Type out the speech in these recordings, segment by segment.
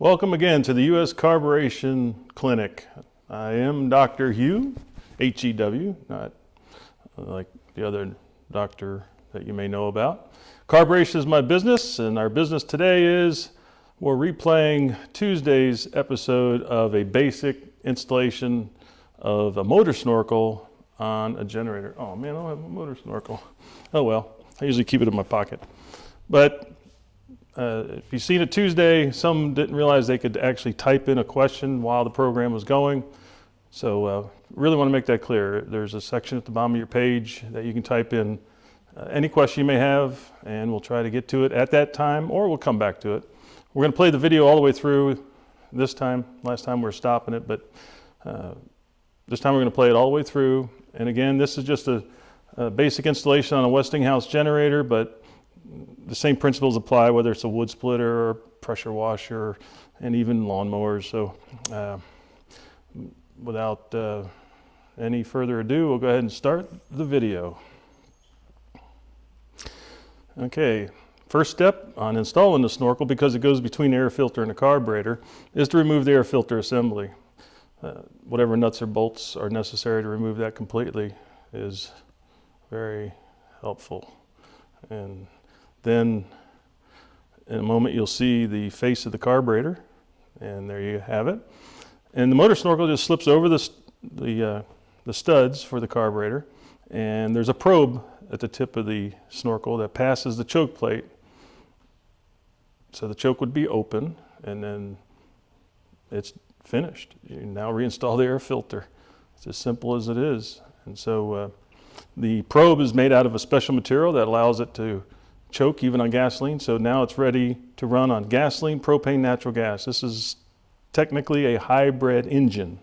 Welcome again to the U.S. Carburetion Clinic. I am Dr. Hew, H-E-W, not like the other doctor that you may know about. Carburetion is my business, and our business today is we're replaying Tuesday's episode of a basic installation of a motor snorkel on a generator. Oh man, I don't have a motor snorkel. Oh well, I usually keep it in my pocket. But if you've seen it Tuesday, some didn't realize they could actually type in a question while the program was going. So really want to make that clear. There's a section at the bottom of your page that you can type in any question you may have, and we'll try to get to it at that time, or we'll come back to it. We're going to play the video all the way through this time. Last time we were stopping it, but this time we're going to play it all the way through. And again, this is just a basic installation on a Westinghouse generator, but the same principles apply whether it's a wood splitter or pressure washer and even lawnmowers. So without any further ado, we'll go ahead and start the video. Okay, first step on installing the snorkel, because it goes between the air filter and the carburetor, is to remove the air filter assembly. Whatever nuts or bolts are necessary to remove that completely is very helpful. And then in a moment you'll see the face of the carburetor, and there you have it. And the motor snorkel just slips over the studs for the carburetor, and there's a probe at the tip of the snorkel that passes the choke plate. So the choke would be open, and then it's finished. You now reinstall the air filter. It's as simple as it is. And so the probe is made out of a special material that allows it to choke even on gasoline. So now it's ready to run on gasoline, propane, natural gas. This is technically a hybrid engine.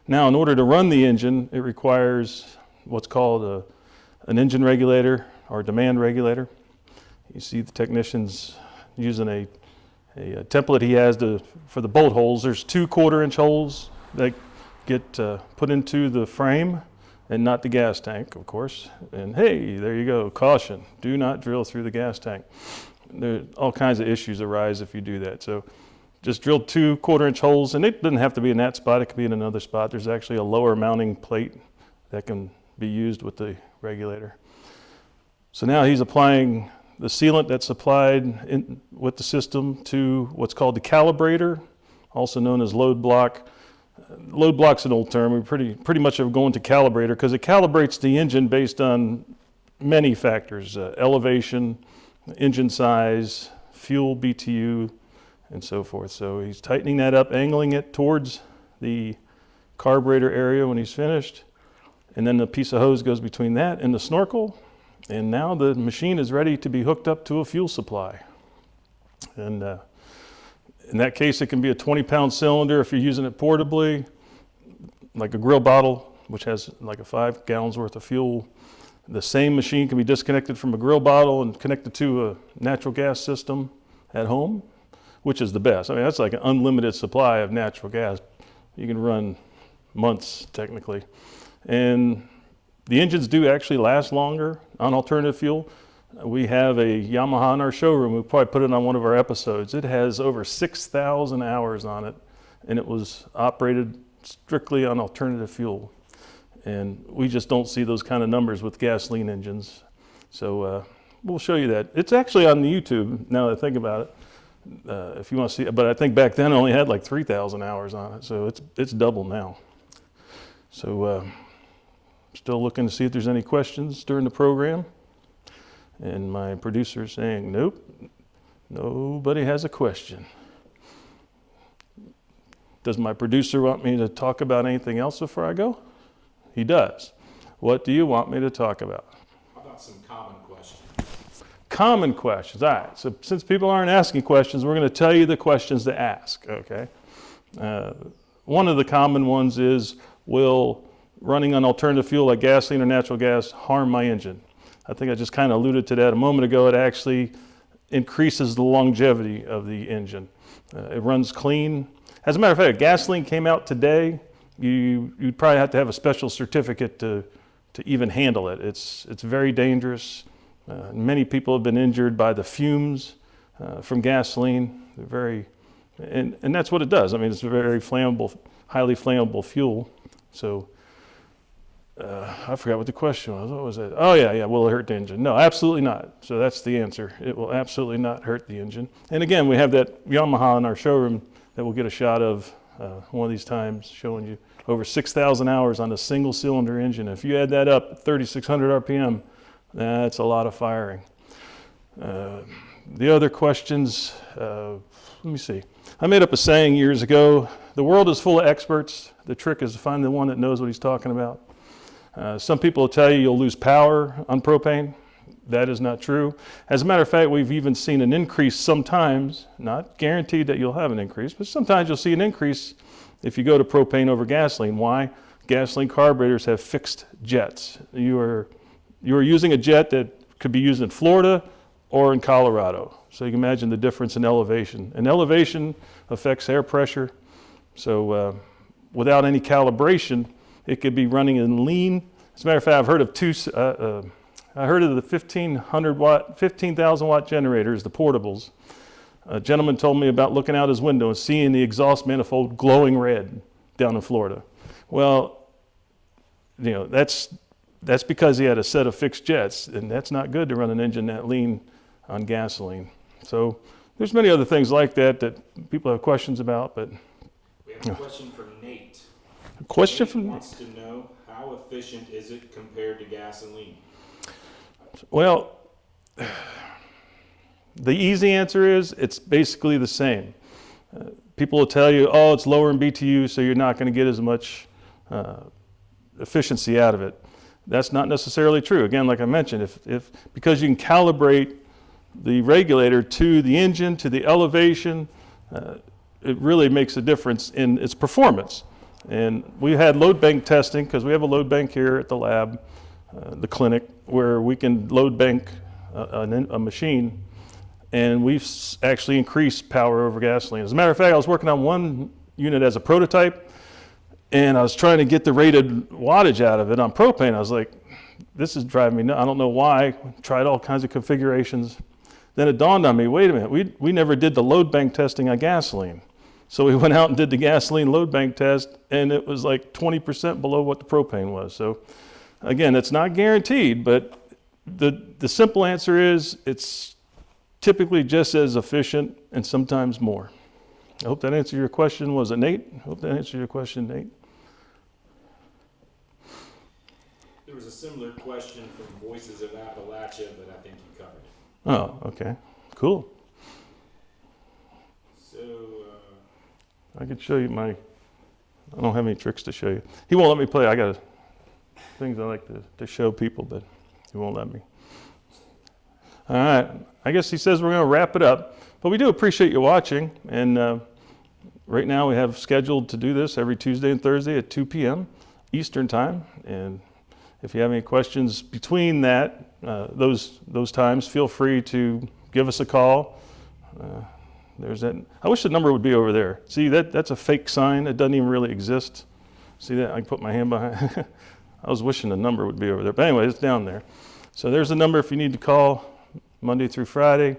Now, in order to run the engine, it requires what's called an engine regulator or demand regulator. You see the technicians using a template he has for the bolt holes. There's 2 1/4-inch holes that get put into the frame, and not the gas tank, of course. And hey, there you go, caution, do not drill through the gas tank. All kinds of issues arise if you do that. So just drill 2 1/4-inch holes, and it doesn't have to be in that spot, it can be in another spot. There's actually a lower mounting plate that can be used with the regulator. So now he's applying the sealant that's applied with the system to what's called the calibrator, also known as load block. Load block's an old term. We pretty much are going to calibrator because it calibrates the engine based on many factors: elevation, engine size, fuel BTU, and so forth. So he's tightening that up, angling it towards the carburetor area when he's finished, and then the piece of hose goes between that and the snorkel, and now the machine is ready to be hooked up to a fuel supply. And in that case, it can be a 20-pound cylinder if you're using it portably, like a grill bottle, which has like a 5 gallons worth of fuel. The same machine can be disconnected from a grill bottle and connected to a natural gas system at home, which is the best. I mean, that's like an unlimited supply of natural gas. You can run months, technically. And the engines do actually last longer on alternative fuel. We have a Yamaha in our showroom. We'll probably put it on one of our episodes. It has over 6,000 hours on it, and it was operated strictly on alternative fuel. And we just don't see those kind of numbers with gasoline engines. So we'll show you that. It's actually on the YouTube, now that I think about it, if you want to see it. But I think back then it only had like 3,000 hours on it, so it's double now. So still looking to see if there's any questions during the program. And my producer is saying, nope, nobody has a question. Does my producer want me to talk about anything else before I go? He does. What do you want me to talk about? How about some common questions? Common questions. All right, so since people aren't asking questions, we're going to tell you the questions to ask, okay? One of the common ones is, will running on alternative fuel like gasoline or natural gas harm my engine? I think I just kind of alluded to that a moment ago. It actually increases the longevity of the engine. It runs clean. As a matter of fact, if gasoline came out today, you'd probably have to have a special certificate to even handle it. It's very dangerous. Many people have been injured by the fumes from gasoline. They're very And that's what it does. I mean, it's a very flammable, highly flammable fuel. So I forgot what the question was. What was it? Oh, yeah, will it hurt the engine? No, absolutely not. So that's the answer. It will absolutely not hurt the engine. And again, we have that Yamaha in our showroom that we'll get a shot of one of these times, showing you over 6,000 hours on a single cylinder engine. If you add that up, 3,600 RPM, that's a lot of firing. The other questions, let me see. I made up a saying years ago: the world is full of experts. The trick is to find the one that knows what he's talking about. Some people will tell you you'll lose power on propane. That is not true. As a matter of fact, we've even seen an increase sometimes, not guaranteed that you'll have an increase, but sometimes you'll see an increase if you go to propane over gasoline. Why? Gasoline carburetors have fixed jets. You are using a jet that could be used in Florida or in Colorado. So you can imagine the difference in elevation. And elevation affects air pressure. So without any calibration, it could be running in lean. As a matter of fact, I've heard of I heard of the 15,000 watt generators, the portables. A gentleman told me about looking out his window and seeing the exhaust manifold glowing red down in Florida. Well, that's because he had a set of fixed jets, and that's not good to run an engine that lean on gasoline. So there's many other things like that people have questions about. But we have a question from Nate. A question Nate from wants to know, how efficient is it compared to gasoline? Well, the easy answer is it's basically the same. People will tell you, oh, it's lower in BTU, so you're not going to get as much efficiency out of it. That's not necessarily true. Again, like I mentioned, because you can calibrate the regulator to the engine, to the elevation, it really makes a difference in its performance. And we had load bank testing, because we have a load bank here at the lab, the clinic, where we can load bank a machine, and we've actually increased power over gasoline. As a matter of fact, I was working on one unit as a prototype, and I was trying to get the rated wattage out of it on propane. I was like, this is driving me nuts. I don't know why. Tried all kinds of configurations. Then it dawned on me, wait a minute, we never did the load bank testing on gasoline. So we went out and did the gasoline load bank test, and it was like 20% below what the propane was. So again, it's not guaranteed, but the simple answer is it's typically just as efficient and sometimes more. I hope that answered your question. Was it Nate? I hope that answered your question, Nate. There was a similar question from Voices of Appalachia, but I think you covered it. Oh, okay. Cool. So, I could show you I don't have any tricks to show you. He won't let me play. I got things I like to show people, but he won't let me. All right. I guess he says we're going to wrap it up, but we do appreciate you watching. And right now we have scheduled to do this every Tuesday and Thursday at 2 p.m. Eastern time. And if you have any questions between those times, feel free to give us a call. There's that. I wish the number would be over there. See, that's a fake sign. It doesn't even really exist. See that? I can put my hand behind. I was wishing the number would be over there. But anyway, it's down there. So there's a number if you need to call Monday through Friday.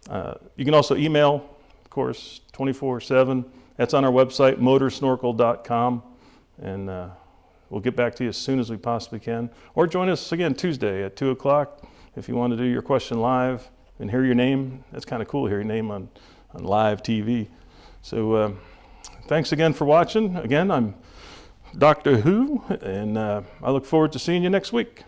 You can also email, of course, 24/7. That's on our website, motorsnorkel.com. And we'll get back to you as soon as we possibly can. Or join us again Tuesday at 2 o'clock if you want to do your question live and hear your name. That's kind of cool to hear your name on live TV. So thanks again for watching. Again, I'm Dr. Hew, and I look forward to seeing you next week.